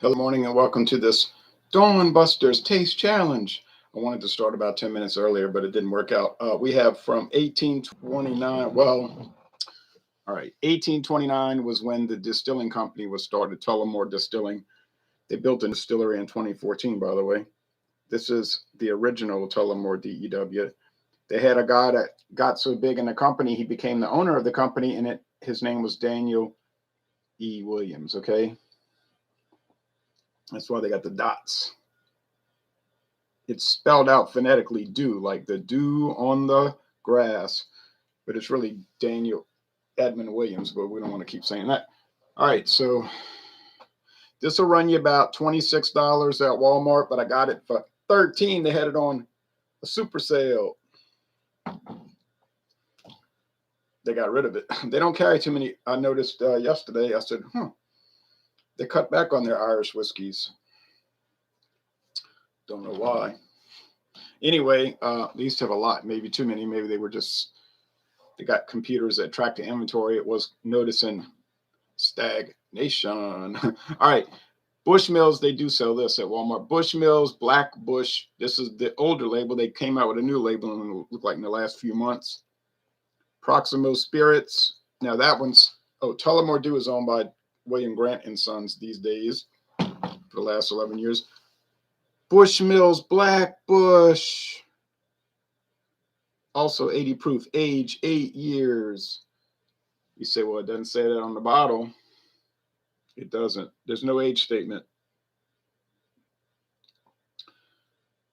Hello, morning, and welcome to this Dawn Busters Taste Challenge. I wanted to start about 10 minutes earlier, but it didn't work out. We have from 1829. Well, all right, 1829 was when the distilling company was started, Tullamore Distilling. They built a distillery in 2014, by the way. This is the original Tullamore D.E.W. They had a guy that got so big in the company, he became the owner of the company, and his name was Daniel E. Williams, okay? That's why they got the dots. It's spelled out phonetically dew, like the dew on the grass, but it's really Daniel Edmund Williams, but we don't want to keep saying that. All right, so this will run you about $26 at Walmart, but I got it for $13. They had it on a super sale. They got rid of it. They don't carry too many. I noticed yesterday, I said, they cut back on their Irish whiskeys. Don't know why. Anyway, they used to have a lot, maybe too many. Maybe they got computers that track the inventory. It was noticing stagnation. All right. Bushmills, they do sell this at Walmart. Bushmills Black Bush. This is the older label. They came out with a new label, and it looked like in the last few months. Proximo Spirits. Now that one's, Tullamore D.E.W is owned by William Grant and Sons these days for the last 11 years. Bushmills Black Bush. Also 80 proof, age 8 years. You say, well, it doesn't say that on the bottle. It doesn't. There's no age statement.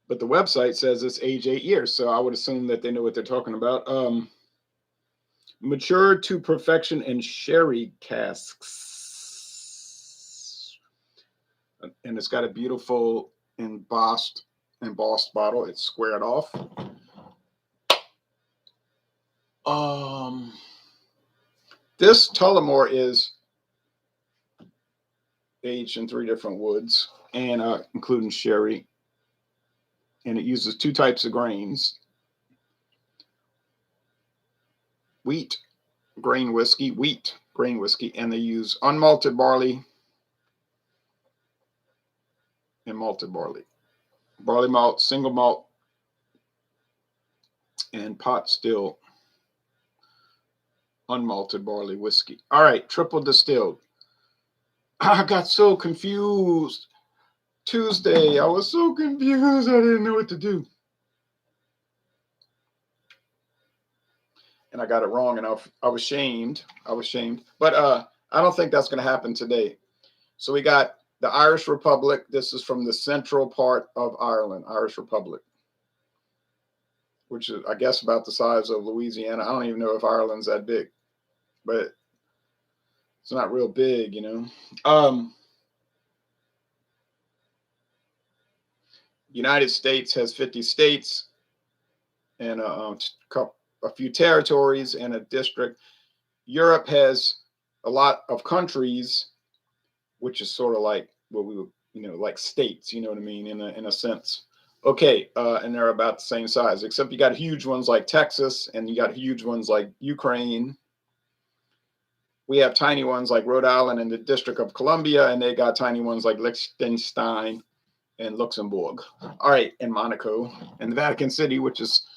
But the website says it's age 8 years, so I would assume that they know what they're talking about. Matured to perfection in sherry casks. And it's got a beautiful embossed bottle. It's squared off. This Tullamore is aged in 3 different woods, and including sherry. And it uses 2 types of grains: wheat grain whiskey, and they use unmalted barley and malted barley, barley malt, single malt, and pot still unmalted barley whiskey. All right, triple distilled. I got so confused. Tuesday, I was so confused. I didn't know what to do. And I got it wrong, and I was shamed. But I don't think that's going to happen today. So we got the Irish Republic. This is from the central part of Ireland, Irish Republic, which is, I guess, about the size of Louisiana. I don't even know if Ireland's that big, but it's not real big, you know. United States has 50 states and a few territories and a district. Europe has a lot of countries, which is sort of like what we would, like states, you know what I mean, in a sense. Okay, and they're about the same size, except you got huge ones like Texas, and you got huge ones like Ukraine. We have tiny ones like Rhode Island and the District of Columbia, and they got tiny ones like Liechtenstein and Luxembourg. All right, and Monaco, and the Vatican City, which is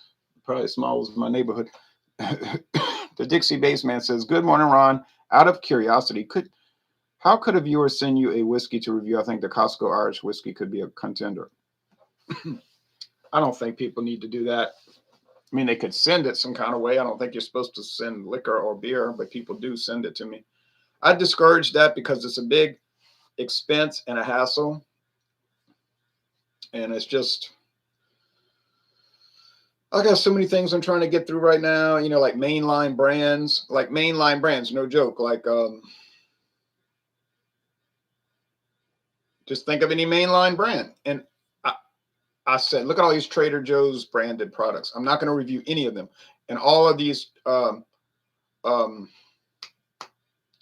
probably as small as my neighborhood. The Dixie Baseman says, "Good morning, Ron. Out of curiosity, how could a viewer send you a whiskey to review? I think the Costco Irish whiskey could be a contender." I don't think people need to do that. I mean, they could send it some kind of way. I don't think you're supposed to send liquor or beer, but people do send it to me. I discourage that because it's a big expense and a hassle. And it's just, I got so many things I'm trying to get through right now, like mainline brands, no joke. Like, just think of any mainline brand. And I said, look at all these Trader Joe's branded products. I'm not going to review any of them. And all of these Total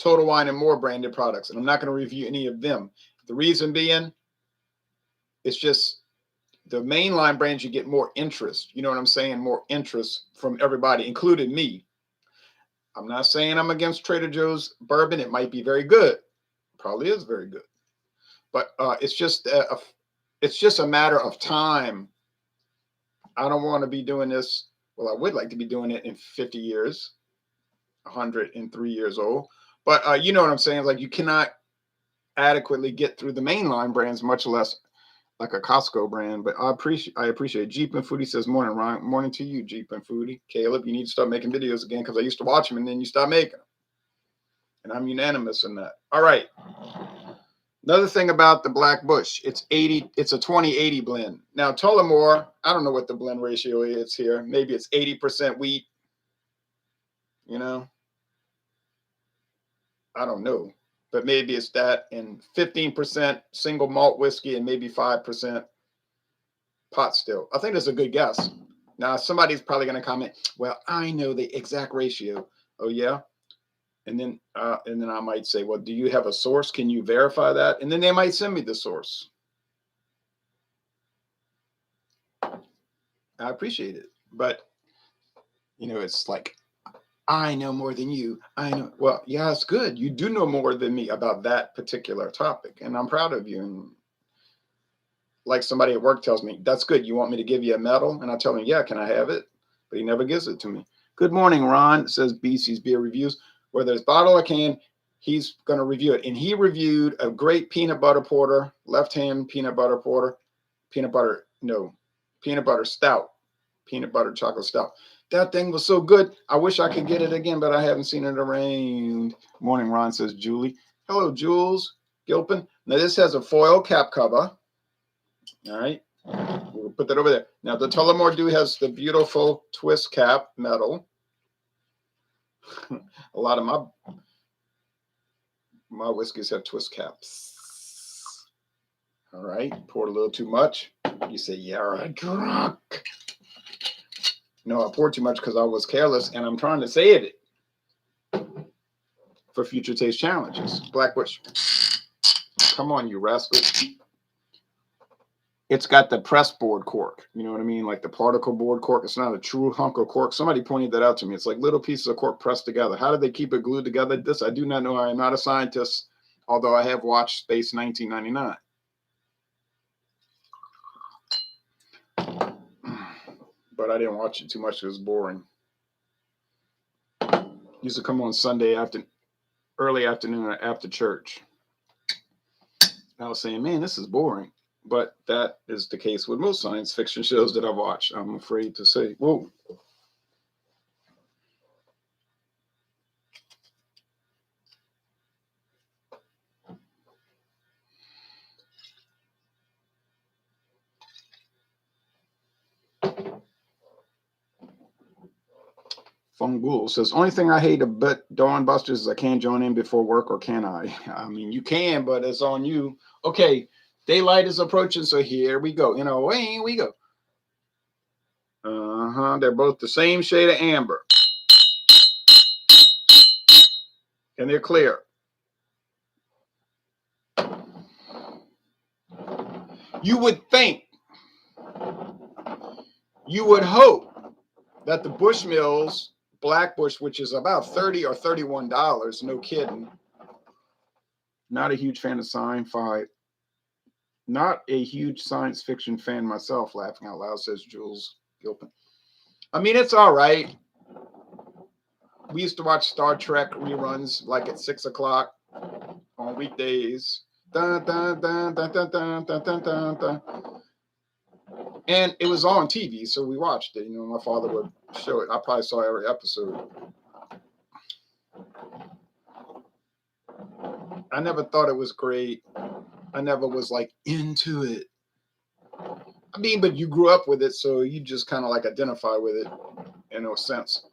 Wine and More branded products. And I'm not going to review any of them. The reason being, it's just the mainline brands, you get more interest. You know what I'm saying? More interest from everybody, including me. I'm not saying I'm against Trader Joe's bourbon. It might be very good. Probably is very good. But it's just a matter of time. I don't want to be doing this. Well, I would like to be doing it in 50 years, 103 years old. But you know what I'm saying? Like, you cannot adequately get through the mainline brands, much less like a Costco brand. But I appreciate Jeep and Foodie says, morning, Ryan. Morning to you, Jeep and Foodie. Caleb, you need to start making videos again, because I used to watch them and then you stop making them. And I'm unanimous in that. All right. Another thing about the Black Bush, it's a 20-80 blend. Now, Tullamore, I don't know what the blend ratio is here. Maybe it's 80% wheat. You know, I don't know. But maybe it's that, and 15% single malt whiskey and maybe 5% pot still. I think that's a good guess. Now, somebody's probably going to comment, well, I know the exact ratio. Oh, yeah? And then I might say, well, do you have a source? Can you verify that? And then they might send me the source. I appreciate it. But, you know, it's like, I know more than you. I know. Well, yeah, it's good. You do know more than me about that particular topic. And I'm proud of you. And like somebody at work tells me, that's good. You want me to give you a medal? And I tell him, yeah, can I have it? But he never gives it to me. Good morning, Ron. It says BC's Beer Reviews. Whether it's bottle or can, he's going to review it. And he reviewed a great peanut butter porter, left-hand peanut butter porter, peanut butter stout, peanut butter chocolate stout. That thing was so good. I wish I could get it again, but I haven't seen it around. Morning, Ron, says Julie. Hello, Jules Gilpin. Now, this has a foil cap cover. All right. We'll put that over there. Now, the Tullamore D.E.W has the beautiful twist cap metal. A lot of my whiskeys have twist caps. All right. Poured a little too much. You say, you're a drunk. No, I poured too much because I was careless, and I'm trying to save it for future taste challenges. Black Bush. Come on, you rascal. It's got the press board cork. You know what I mean? Like the particle board cork. It's not a true hunk of cork. Somebody pointed that out to me. It's like little pieces of cork pressed together. How did they keep it glued together? This I do not know. I am not a scientist, although I have watched Space 1999. But I didn't watch it too much. It was boring. Used to come on Sunday early afternoon after church. I was saying, man, this is boring. But that is the case with most science fiction shows that I watch, I'm afraid to say. Whoa. Fungul says, only thing I hate about Dawn Busters is I can't join in before work, or can I? I mean, you can, but it's on you. Okay, daylight is approaching, so here we go. Away we go. They're both the same shade of amber. And they're clear. You would think, you would hope that the Bushmills Black Bush, which is about $30 or $31, no kidding. Not a huge fan of sci-fi. Not a huge science fiction fan myself, laughing out loud, says Jules Gilpin. I mean, it's all right. We used to watch Star Trek reruns like at 6 o'clock on weekdays. Dun, dun, dun, dun, dun, dun, dun, dun, dun, dun. And it was on TV, so we watched it. My father would show it. I probably saw every episode. I never thought it was great. I never was like into it. I mean, but you grew up with it, so you just kind of like identify with it in a sense.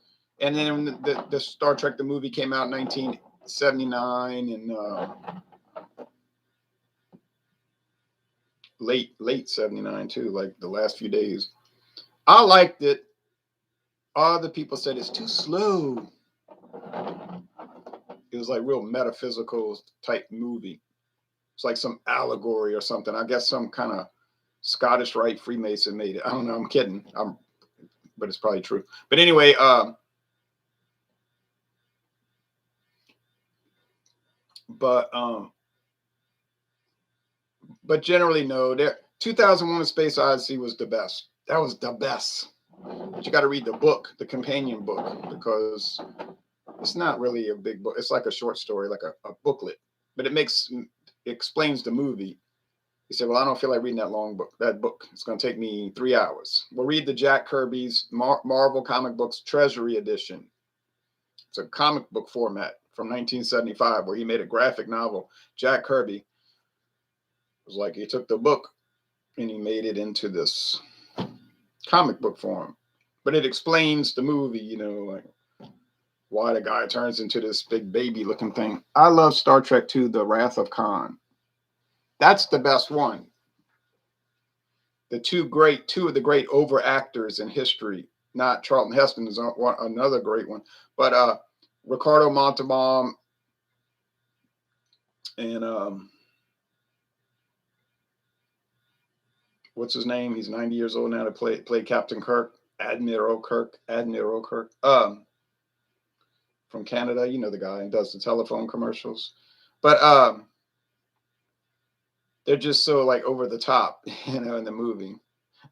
And then the Star Trek, the movie, came out in 1979 and late 79 too, like the last few days. I liked it. Other people said it's too slow. It was like real metaphysical type movie. It's like some allegory or something. I guess some kind of Scottish Rite Freemason made it. I don't know. I'm kidding. But it's probably true. But anyway, But generally, no. 2001: A Space Odyssey was the best. That was the best. But you got to read the book, the companion book, because it's not really a big book. It's like a short story, like a booklet. But it explains the movie. He said, well, I don't feel like reading that book. It's going to take me 3 hours. We'll read the Jack Kirby's Marvel Comic Books Treasury Edition. It's a comic book format from 1975 where he made a graphic novel. Jack Kirby was like, he took the book and he made it into this comic book form. But it explains the movie, like why the guy turns into this big baby looking thing. I love Star Trek II, The Wrath of Khan. That's the best one. The two of the great over actors in history. Not Charlton Heston is another great one, but Ricardo Montalban and what's his name? He's 90 years old now to play Captain Kirk, Admiral Kirk. From Canada, the guy and does the telephone commercials. But they're just so like over the top, in the movie.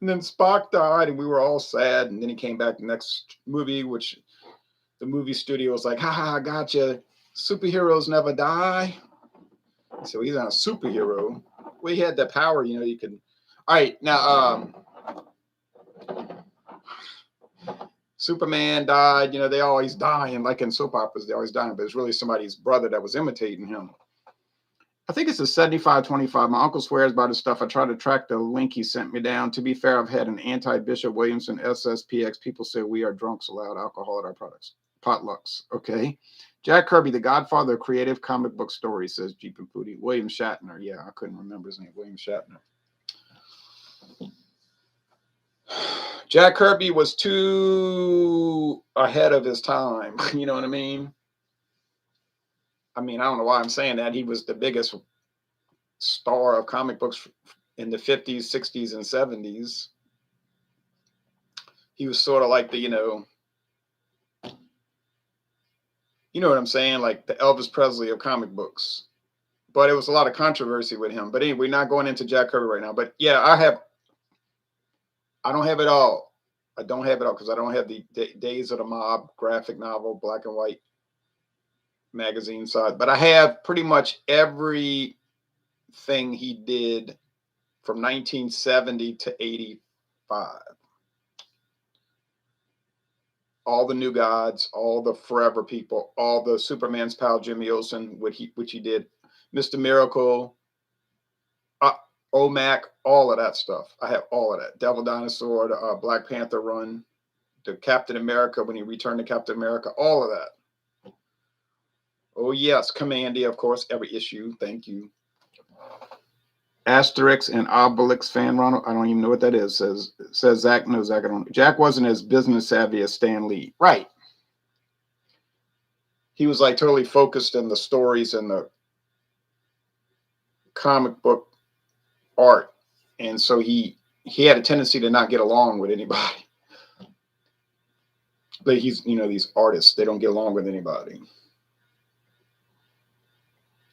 And then Spock died and we were all sad. And then he came back the next movie, which the movie studio was like, ha, gotcha. Superheroes never die. So he's not a superhero. Well, he had the power, you can. All right, now Superman died. They always dying, like in soap operas, they always dying, but it's really somebody's brother that was imitating him. I think it's a 75-25. My uncle swears by this stuff. I tried to track the link he sent me down. To be fair, I've had an anti-Bishop Williamson SSPX. People say we are drunks allowed alcohol at our potlucks. Okay. Jack Kirby, the godfather of creative comic book stories, says Jeep and Foodie. William Shatner. Yeah, I couldn't remember his name. William Shatner. Jack Kirby was too ahead of his time. You know what I mean? I don't know why I'm saying that. He was the biggest star of comic books in the 50s, 60s, and 70s. He was sort of like the, you know what I'm saying? Like the Elvis Presley of comic books. But it was a lot of controversy with him. But anyway, we're not going into Jack Kirby right now. But yeah, I don't have it all. I don't have it all because I don't have the Days of the Mob graphic novel, black and white magazine side. But I have pretty much everything he did from 1970 to 85. All the New Gods, all the Forever People, all the Superman's pal Jimmy Olsen, which he did, Mr. Miracle, OMAC, all of that stuff. I have all of that. Devil Dinosaur, the Black Panther run, the Captain America when he returned to Captain America, all of that. Oh yes, Commandy, of course, every issue. Thank you. Asterix and Obelix fan Ronald. I don't even know what that is. Says Zach. No, Zach, I don't. Jack wasn't as business savvy as Stan Lee. Right. He was like totally focused in the stories and the comic book art. And so he had a tendency to not get along with anybody. But he's, these artists, they don't get along with anybody.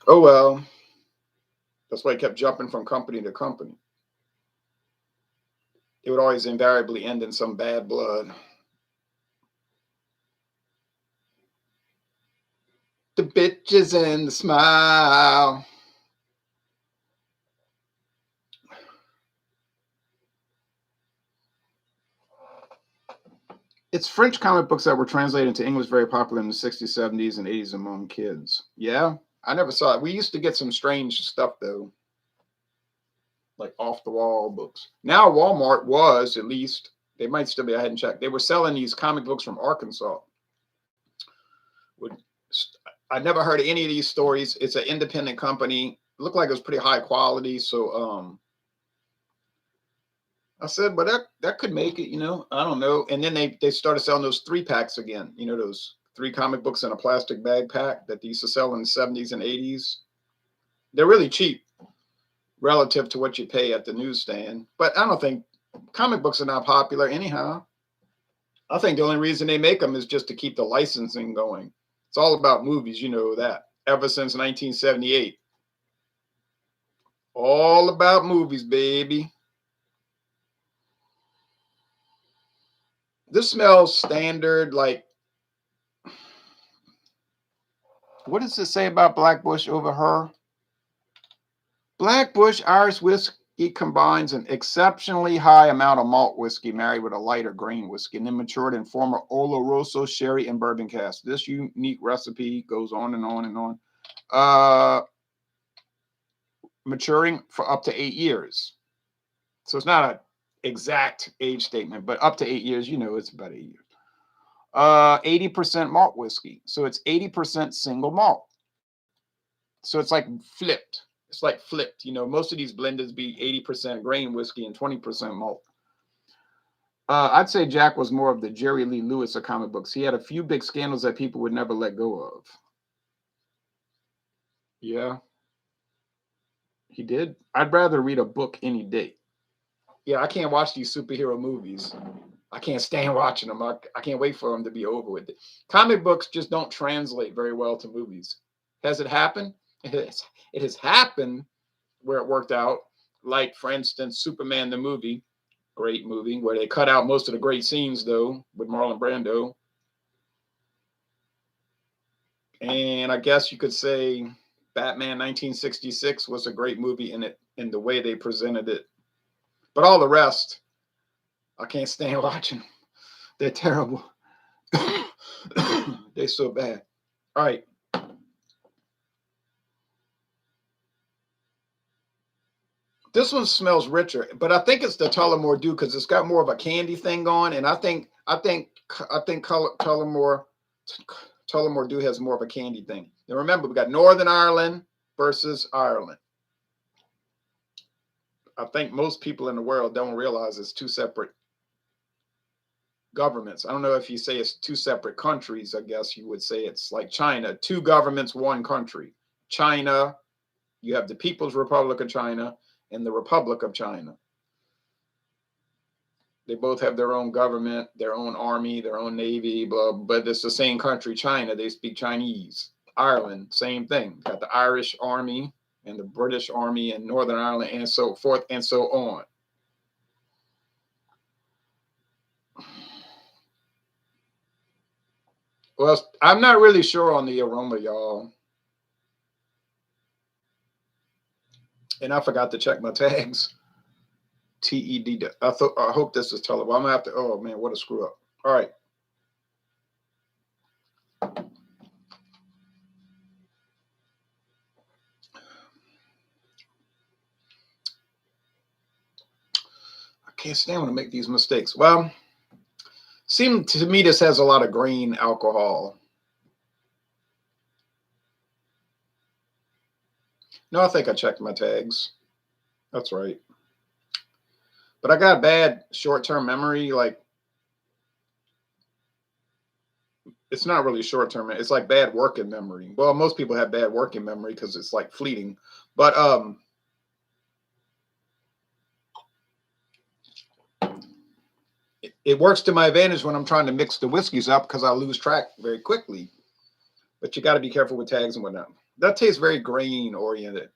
Oh, well. That's why he kept jumping from company to company. It would always invariably end in some bad blood. The bitches and the smile. It's French comic books that were translated into English, very popular in the 60s, 70s, and 80s among kids. Yeah, I never saw it. We used to get some strange stuff, though. Like off-the-wall books. Now Walmart was, at least, they might still be, I hadn't checked. They were selling these comic books from Arkansas. I never heard of any of these stories. It's an independent company. It looked like it was pretty high quality. So I said, but that could make it, I don't know. And then they started selling those 3-packs again. Those 3 comic books in a plastic bag pack that they used to sell in the 70s and 80s. They're really cheap relative to what you pay at the newsstand. But I don't think comic books are not popular anyhow. I think the only reason they make them is just to keep the licensing going. It's all about movies, that, ever since 1978. All about movies, baby. This smells standard. Like, what does it say about Black Bush over her? Black Bush Irish whiskey combines an exceptionally high amount of malt whiskey married with a lighter grain whiskey and then matured in former Oloroso sherry and bourbon casks. This unique recipe goes on and on and on. Maturing for up to 8 years. So it's not an exact age statement, but up to 8 years, you know, it's about 8 years. 80% malt whiskey. So it's 80% single malt. So it's like flipped. It's like flipped. You know, most of these blenders be 80% grain whiskey and 20% malt. I'd say Jack was more of the Jerry Lee Lewis of comic books. He had a few big scandals that people would never let go of. Yeah, he did. I'd rather read a book any day. Yeah, I can't watch these superhero movies. I can't stand watching them. I can't wait for them to be over with. Comic books just don't translate very well to movies. Has it happened? It has happened where it worked out. Like, for instance, Superman the movie, great movie, where they cut out most of the great scenes, though, with Marlon Brando. And I guess you could say Batman 1966 was a great movie in the way they presented it. But all the rest, I can't stand watching. They're terrible. They're so bad. All right. This one smells richer, but I think it's the Tullamore D.E.W because it's got more of a candy thing going, and I think Tullamore D.E.W has more of a candy thing. Now remember, we got Northern Ireland versus Ireland. I think most people in the world don't realize it's two separate governments. I don't know if you say it's two separate countries. I guess you would say it's like China, two governments, one country. China, you have the People's Republic of China and the Republic of China. They both have their own government, their own army, their own navy, blah, but it's the same country, China. They speak Chinese. Ireland, same thing. Got the Irish army and the British army in Northern Ireland and so forth and so on. Well, I'm not really sure on the aroma, y'all. And I forgot to check my tags. TED. I hope this is Tullamore. I'm gonna have to. Oh man, what a screw up. All right. I can't stand when I make these mistakes. Well, seems to me this has a lot of grain alcohol. No, I think I checked my tags. That's right. But I got bad short-term memory. Like, it's not really short-term. It's like bad working memory. Well, most people have bad working memory because it's like fleeting. But it works to my advantage when I'm trying to mix the whiskeys up because I lose track very quickly. But you got to be careful with tags and whatnot. That tastes very grain oriented.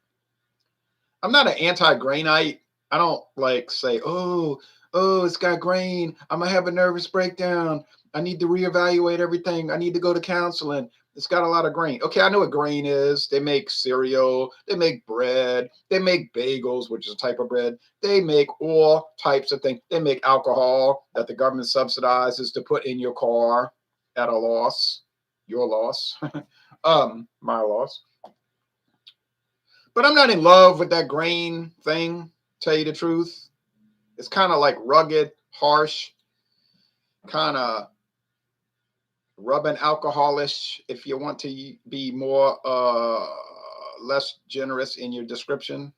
I'm not an anti-grainite. I don't like say, oh, it's got grain. I'm gonna have a nervous breakdown. I need to reevaluate everything. I need to go to counseling. It's got a lot of grain. Okay, I know what grain is. They make cereal, they make bread, they make bagels, which is a type of bread. They make all types of things. They make alcohol that the government subsidizes to put in your car at a loss. Your loss. My loss. But I'm not in love with that grain thing, tell you the truth. It's kind of like rugged, harsh, kind of rubbing alcoholish if you want to be more less generous in your description.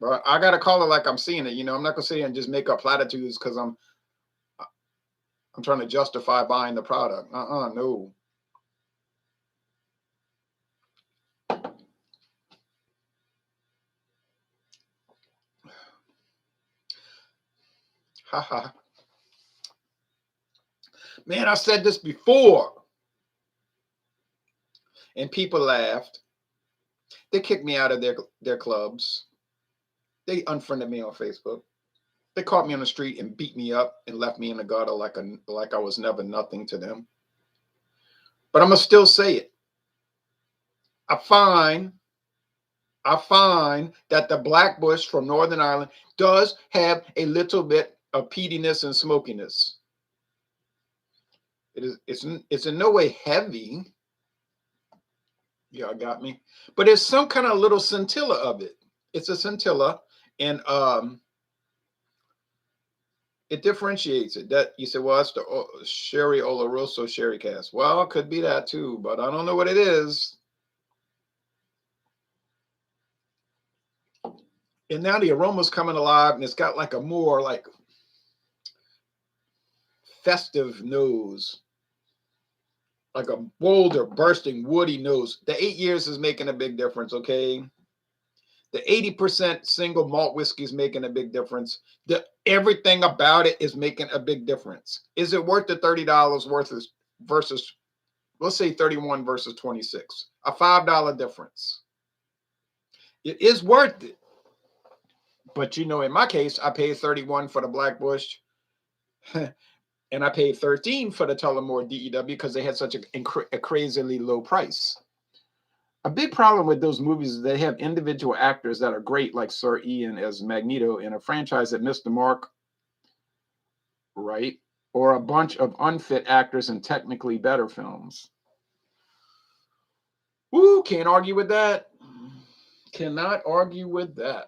But I gotta call it like I'm seeing it. You know, I'm not gonna sit here and just make up platitudes because I'm trying to justify buying the product. No. Haha. Man, I said this before. And people laughed. They kicked me out of their clubs. They unfriended me on Facebook. They caught me on the street and beat me up and left me in the gutter like I was never nothing to them. But I'm gonna still say it. I find that the Black Bush from Northern Ireland does have a little bit of peatiness and smokiness. It's in no way heavy. Y'all got me. But there's some kind of little scintilla of it. It's a scintilla, and it differentiates it. That you say, well, that's the Sherry Oloroso Sherry Cask. Well, it could be that too, but I don't know what it is. And now the aroma's coming alive, and it's got like a more like festive nose, like a bolder, bursting, woody nose. The 8 years is making a big difference, okay? The 80% single malt whiskey is making a big difference. Everything about it is making a big difference. Is it worth the $30 worth versus, let's say 31 versus 26? A $5 difference. It is worth it. But you know, in my case, I paid 31 for the Black Bush. And I paid 13 for the Tullamore D.E.W because they had such a crazily low price. A big problem with those movies is they have individual actors that are great, like Sir Ian as Magneto, in a franchise that missed the mark, right? Or a bunch of unfit actors in technically better films. Woo, can't argue with that. Cannot argue with that.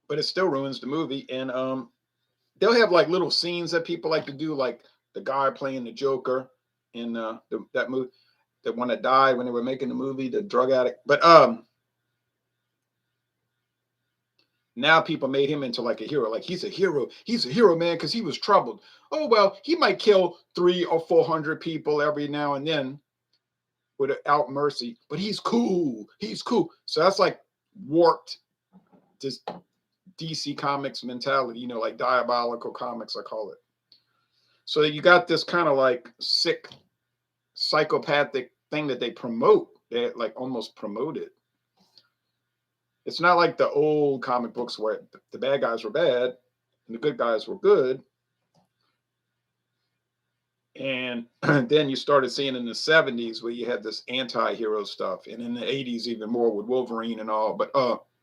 But it still ruins the movie. And they'll have like little scenes that people like to do, like the guy playing the Joker in that movie, the one that died when they were making the movie, the drug addict. But now people made him into like a hero. Like he's a hero, man, because he was troubled. Oh well, he might kill 300 or 400 people every now and then without mercy, but he's cool. So that's like warped this DC Comics mentality, you know, like diabolical comics, I call it. So you got this kind of like sick, psychopathic thing that they promote. They like almost promote it. It's not like the old comic books where the bad guys were bad and the good guys were good. And then you started seeing in the 70s where you had this anti-hero stuff, and in the 80s even more with Wolverine and all. But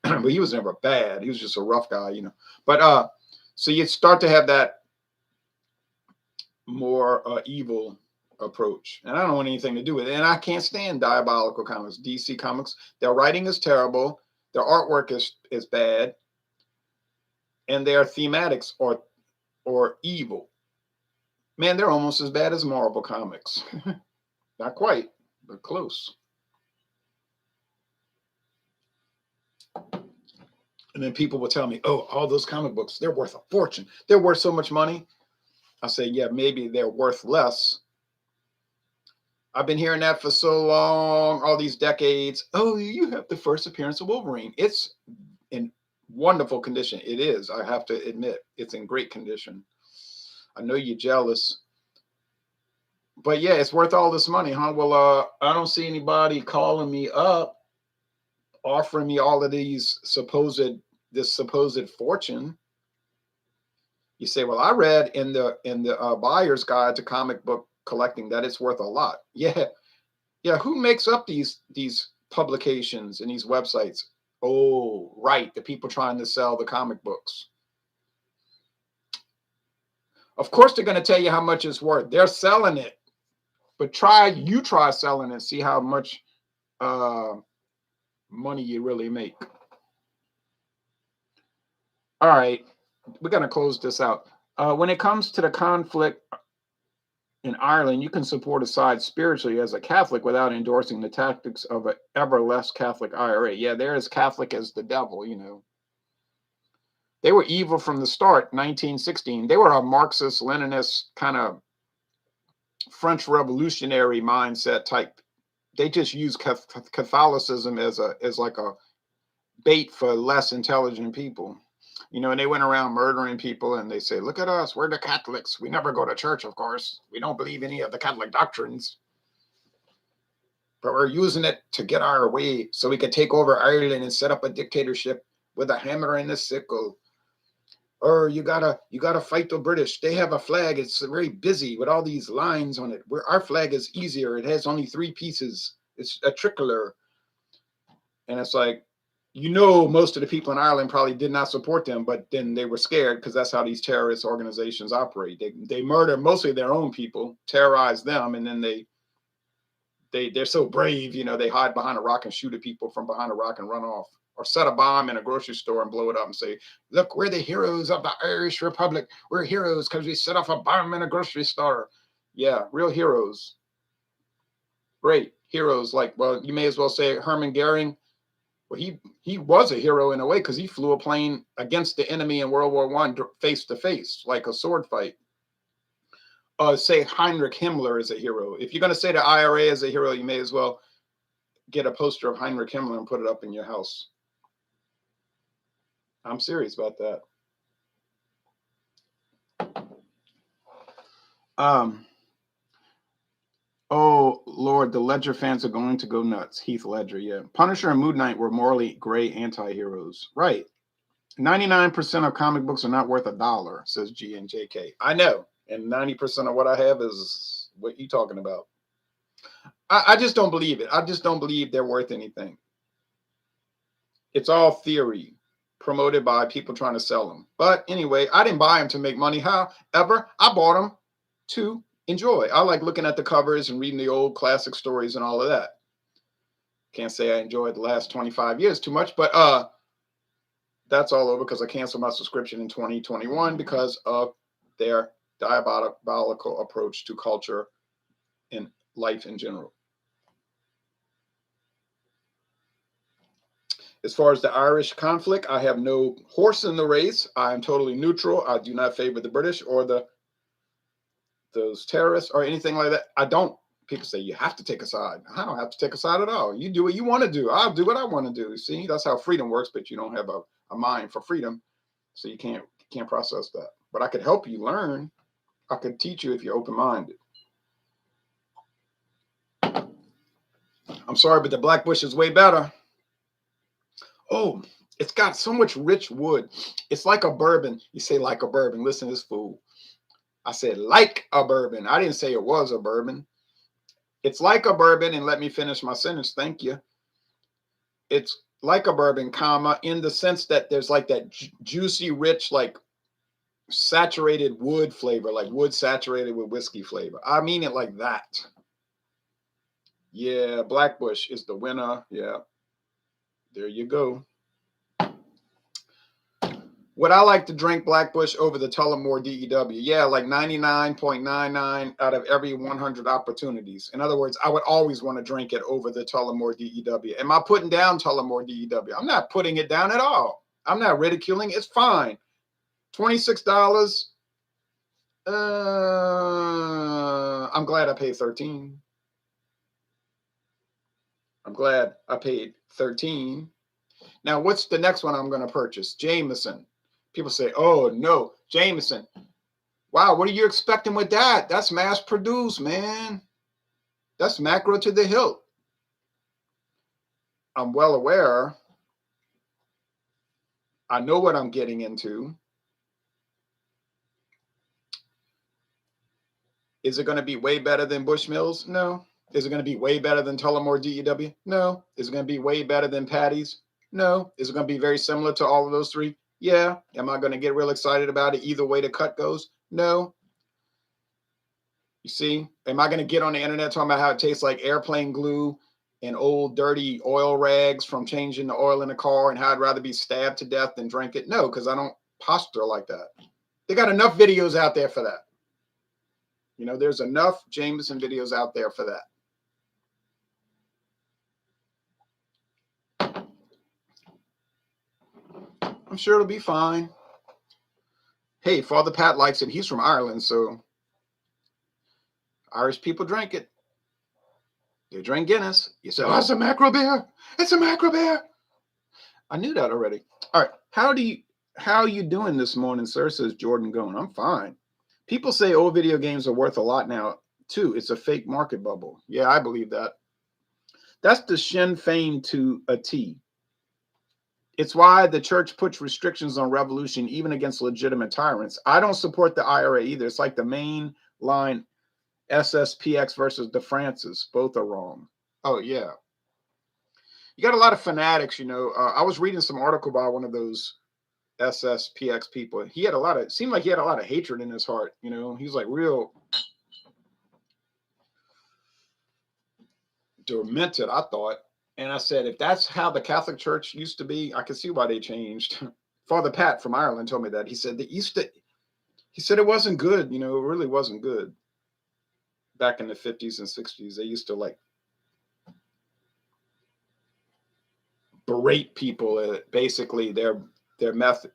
but he was never bad. He was just a rough guy, you know. But so you start to have that more evil approach, and I don't want anything to do with it. And I can't stand diabolical comics. DC Comics, their writing is terrible, their artwork is bad, and their thematics are evil. Man, they're almost as bad as Marvel Comics. Not quite, but close. And then people will tell me, oh, all those comic books, they're worth a fortune. They're worth so much money. I say, yeah, maybe they're worth less. I've been hearing that for so long, all these decades. Oh, you have the first appearance of Wolverine. It's in wonderful condition. It is, I have to admit. It's in great condition. I know you're jealous. But yeah, it's worth all this money, huh? Well, I don't see anybody calling me up, offering me all of this supposed fortune. You say, well, I read in the buyer's guide to comic book collecting that it's worth a lot. Yeah. Who makes up these publications and these websites? Oh, right, the people trying to sell the comic books. Of course, they're going to tell you how much it's worth. They're selling it, but try selling it. See how much money you really make. All right, we're going to close this out. When it comes to the conflict in Ireland, you can support a side spiritually as a Catholic without endorsing the tactics of an ever less Catholic IRA. Yeah, they're as Catholic as the devil, you know. They were evil from the start, 1916. They were a Marxist, Leninist kind of French revolutionary mindset type. They just used Catholicism as like a bait for less intelligent people. You know, and they went around murdering people, and they say, look at us, we're the Catholics. We never go to church, of course. We don't believe any of the Catholic doctrines. but we're using it to get our way so we could take over Ireland and set up a dictatorship with a hammer and a sickle. Or you gotta fight the British. They have a flag. It's very busy with all these lines on it. Where our flag is easier. It has only 3 pieces. It's a tricolor. And it's like, most of the people in Ireland probably did not support them, but then they were scared because that's how these terrorist organizations operate. They murder mostly their own people, terrorize them, and then they're so brave, they hide behind a rock and shoot at people from behind a rock and run off. Or set a bomb in a grocery store and blow it up and say, look, we're the heroes of the Irish Republic. We're heroes because we set off a bomb in a grocery store. Yeah, real heroes. Great heroes. Like, well, you may as well say Hermann Goering. Well, he was a hero in a way because he flew a plane against the enemy in World War I face to face, like a sword fight. Say Heinrich Himmler is a hero. If you're going to say the IRA is a hero, you may as well get a poster of Heinrich Himmler and put it up in your house. I'm serious about that. Oh, Lord, the Ledger fans are going to go nuts. Heath Ledger, yeah. Punisher and Moon Knight were morally gray anti-heroes. Right. 99% of comic books are not worth $1, says G and JK. I know. And 90% of what I have is what you talking about. I just don't believe it. I just don't believe they're worth anything. It's all theory promoted by people trying to sell them. But anyway, I didn't buy them to make money. However, I bought them to enjoy. I like looking at the covers and reading the old classic stories and all of that. Can't say I enjoyed the last 25 years too much, but that's all over because I canceled my subscription in 2021 because of their diabolical approach to culture and life in general. As far as the Irish conflict, I have no horse in the race. I am totally neutral. I do not favor the British or those terrorists or anything like that. I don't. People say you have to take a side. I don't have to take a side at all. You do what you want to do. I'll do what I want to do. See, that's how freedom works, but you don't have a mind for freedom. So you can't process that. But I could help you learn. I could teach you if you're open-minded. I'm sorry, but the Black Bush is way better. Oh, it's got so much rich wood. It's like a bourbon. You say like a bourbon. Listen to this fool. I said like a bourbon. I didn't say it was a bourbon. It's like a bourbon, and let me finish my sentence. Thank you. It's like a bourbon, comma, in the sense that there's like that juicy, rich, like saturated wood flavor, like wood saturated with whiskey flavor. I mean it like that. Yeah, Black Bush is the winner. Yeah. There you go. Would I like to drink Black Bush over the Tullamore D.E.W? Yeah, like 99.99 out of every 100 opportunities. In other words, I would always want to drink it over the Tullamore D.E.W. Am I putting down Tullamore D.E.W? I'm not putting it down at all. I'm not ridiculing. It's fine. $26. I'm glad I paid $13. I'm glad I paid $13. Now, what's the next one I'm going to purchase? Jameson. People say, oh, no, Jameson. Wow, what are you expecting with that? That's mass produced, man. That's macro to the hilt. I'm well aware. I know what I'm getting into. Is it going to be way better than Bushmills? No. Is it going to be way better than Tullamore D.E.W? No. Is it going to be way better than Patty's? No. Is it going to be very similar to all of those three? Yeah. Am I going to get real excited about it either way the cut goes? No. You see, am I going to get on the internet talking about how it tastes like airplane glue and old dirty oil rags from changing the oil in the car and how I'd rather be stabbed to death than drink it? No, because I don't posture like that. They got enough videos out there for that. You know, there's enough Jameson videos out there for that. I'm sure it'll be fine. Hey, Father Pat likes it. He's from Ireland, so Irish people drink it. They drink Guinness. You say, oh, it's a macro beer. It's a macro beer. I knew that already. All right. How are you doing this morning, sir? Says Jordan Gone. I'm fine. People say old video games are worth a lot now, too. It's a fake market bubble. Yeah, I believe that. That's the Sinn Féin to a T. It's why the church puts restrictions on revolution, even against legitimate tyrants. I don't support the IRA either. It's like the main line SSPX versus the Francis. Both are wrong. Oh, yeah. You got a lot of fanatics, you know. I was reading some article by one of those SSPX people. He had it seemed like he had a lot of hatred in his heart, you know. He was like real demented, I thought. And I said, if that's how the Catholic Church used to be, I can see why they changed. Father Pat from Ireland told me that. He said he said it wasn't good, you know, it really wasn't good. Back in the 50s and 60s, they used to like berate people. Basically, their method.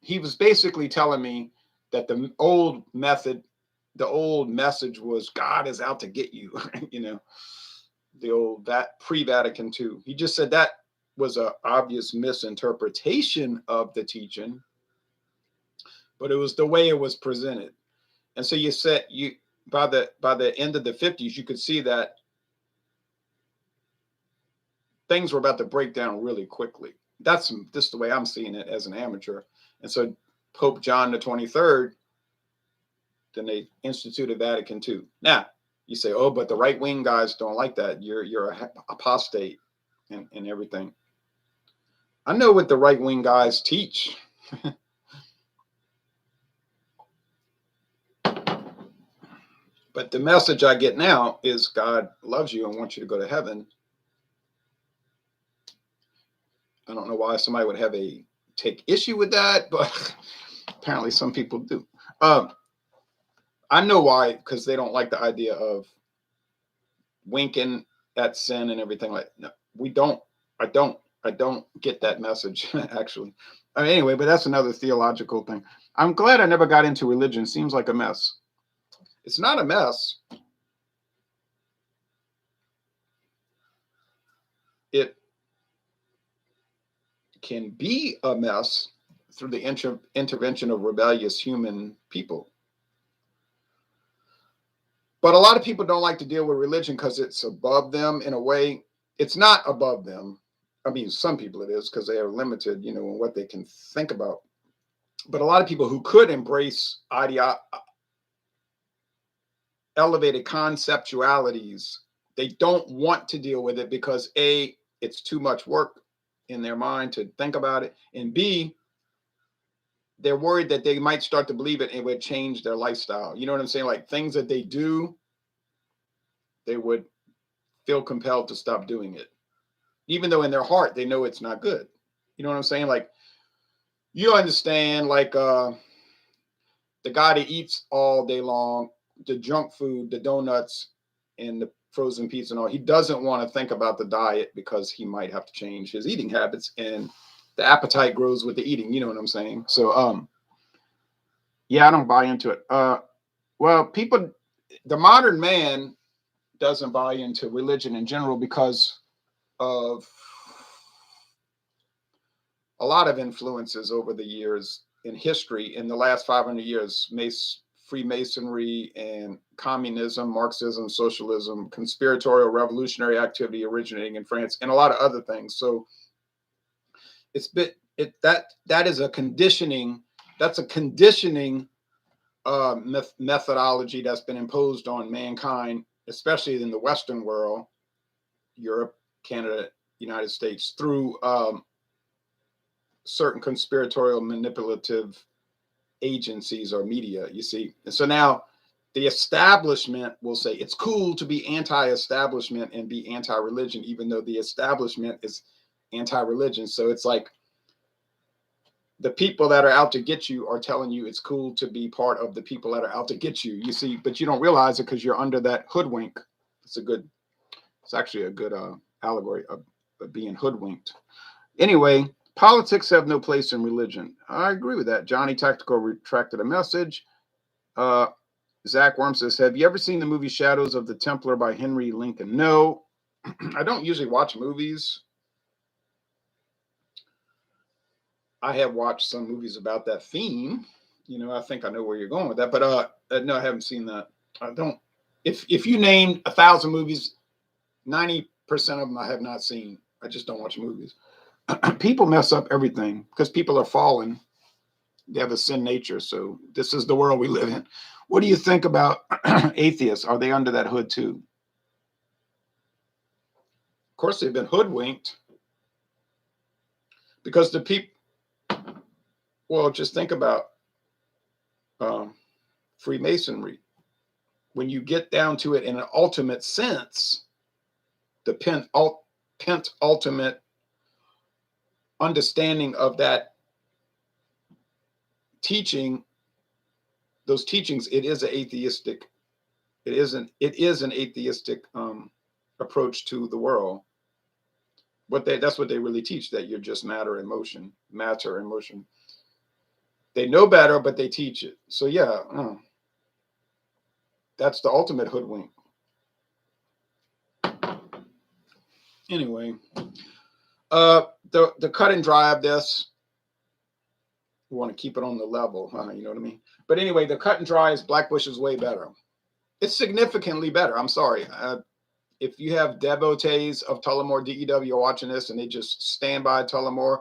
He was basically telling me that the old message was God is out to get you. You know, the old pre-Vatican II. He just said that was an obvious misinterpretation of the teaching, but it was the way it was presented. And so by the end of the 50s, you could see that things were about to break down really quickly. That's just the way I'm seeing it as an amateur. And so Pope John the 23rd, then they instituted Vatican II. Now you say, oh, but the right wing guys don't like that. You're a apostate and everything. I know what the right wing guys teach. But the message I get now is God loves you and wants you to go to heaven. I don't know why somebody would take issue with that, but apparently some people do. I know why, because they don't like the idea of winking at sin and everything like that. No, I don't get that message, actually. Anyway, but that's another theological thing. I'm glad I never got into religion. Seems like a mess. It's not a mess. It can be a mess through the intervention of rebellious human people. But a lot of people don't like to deal with religion because it's above them in a way. It's not above them. I mean, some people it is because they are limited, you know, in what they can think about. But a lot of people who could embrace elevated conceptualities, they don't want to deal with it because A, it's too much work in their mind to think about it, and B, they're worried that they might start to believe it and it would change their lifestyle. You know what I'm saying? Like things that they do, they would feel compelled to stop doing it, even though in their heart they know it's not good. You know what I'm saying? Like, you understand, like the guy that eats all day long, the junk food, the donuts, and the frozen pizza and all, he doesn't want to think about the diet because he might have to change his eating habits, and the appetite grows with the eating. You know what I'm saying? So, yeah, I don't buy into it. Well, the modern man doesn't buy into religion in general because of a lot of influences over the years in history. In the last 500 years, Freemasonry and communism, Marxism, socialism, conspiratorial revolutionary activity originating in France, and a lot of other things. So that is a conditioning. That's a conditioning methodology that's been imposed on mankind, especially in the Western world, Europe, Canada, United States, through certain conspiratorial manipulative agencies or media, you see. And so now the establishment will say it's cool to be anti-establishment and be anti-religion, even though the establishment is anti-religion. So it's like the people that are out to get you are telling you it's cool to be part of the people that are out to get you, you see, but you don't realize it because you're under that hoodwink. It's actually a good allegory of being hoodwinked. Anyway, politics have no place in religion. I agree with that. Johnny Tactical retracted a message. Zach Worm says, have you ever seen the movie Shadows of the Templar by Henry Lincoln? No, I don't usually watch movies. I have watched some movies about that theme. You know, I think I know where you're going with that, but no, I haven't seen that. I don't. If you named 1,000 movies, 90 of them I have not seen. I just don't watch movies. People mess up everything because people are fallen. They have a sin nature. So this is the world we live in. What do you think about atheists? Are they under that hood too? Of course, they've been hoodwinked because the people, well, just think about Freemasonry. When you get down to it in an ultimate sense, the ultimate understanding of that teaching, those teachings, it is an atheistic approach to the world. That's what they really teach, that you're just matter and motion. They know better, but they teach it. So yeah, that's the ultimate hoodwink. Anyway, the cut and dry of this, we want to keep it on the level, you know what I mean? But anyway, the cut and dry is Black Bush is way better. It's significantly better. I'm sorry. If you have devotees of Tullamore D.E.W watching this and they just stand by Tullamore,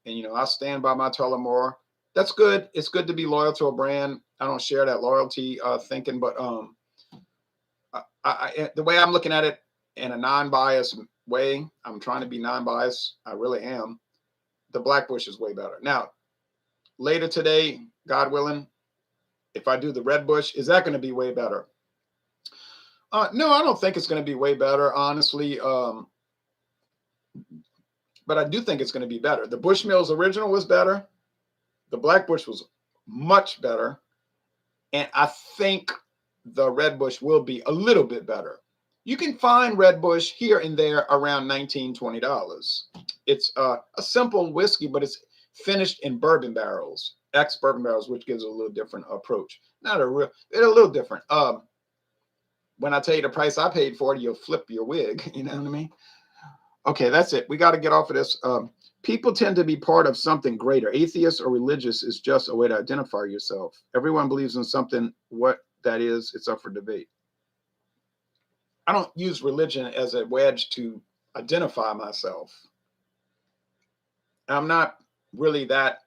and I stand by my Tullamore, that's good. It's good to be loyal to a brand. I don't share that loyalty thinking, but the way I'm looking at it in a non-biased way, I'm trying to be non-biased. I really am. The Black Bush is way better. Now, later today, God willing, if I do the Red Bush, is that going to be way better? No, I don't think it's going to be way better, honestly. But I do think it's going to be better. The Bushmills original was better. The Black Bush was much better. And I think the Red Bush will be a little bit better. You can find Red Bush here and there around $19, $20. It's a simple whiskey, but it's finished in bourbon barrels, ex-bourbon barrels, which gives a little different approach. It's a little different. When I tell you the price I paid for it, you'll flip your wig. You know what I mean? Okay, that's it. We got to get off of this. People tend to be part of something greater. Atheist or religious is just a way to identify yourself. Everyone believes in something. What that is, it's up for debate. I don't use religion as a wedge to identify myself. I'm not really that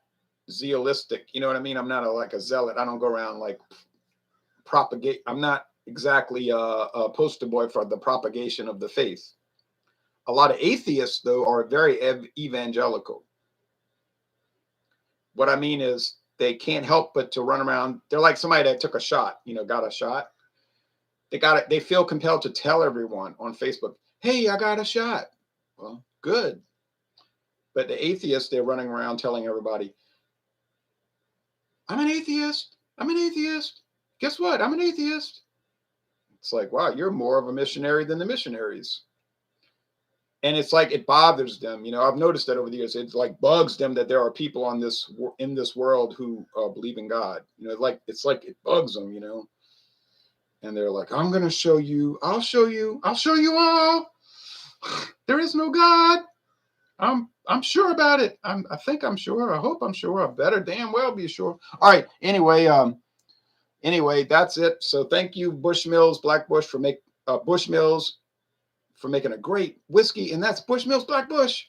zealistic. You know what I mean? I'm not like a zealot. I don't go around like propagate. I'm not exactly a poster boy for the propagation of the faith. A lot of atheists, though, are very evangelical. What I mean is they can't help but to run around. They're like somebody that took a shot, got a shot. They feel compelled to tell everyone on Facebook, hey, I got a shot. Well, good. But the atheists, they're running around telling everybody, I'm an atheist. I'm an atheist. Guess what? I'm an atheist. It's like, wow, you're more of a missionary than the missionaries. And it's like it bothers them. I've noticed that over the years. It like bugs them that there are people in this world who believe in God. It's like it bugs them. And they're like, I'm gonna show you. I'll show you all. There is no God. I'm sure about it. I think I'm sure. I hope I'm sure. I better damn well be sure. All right. Anyway, that's it. So thank you, Bushmills Black Bush, for making a great whiskey, and that's Bushmills Black Bush.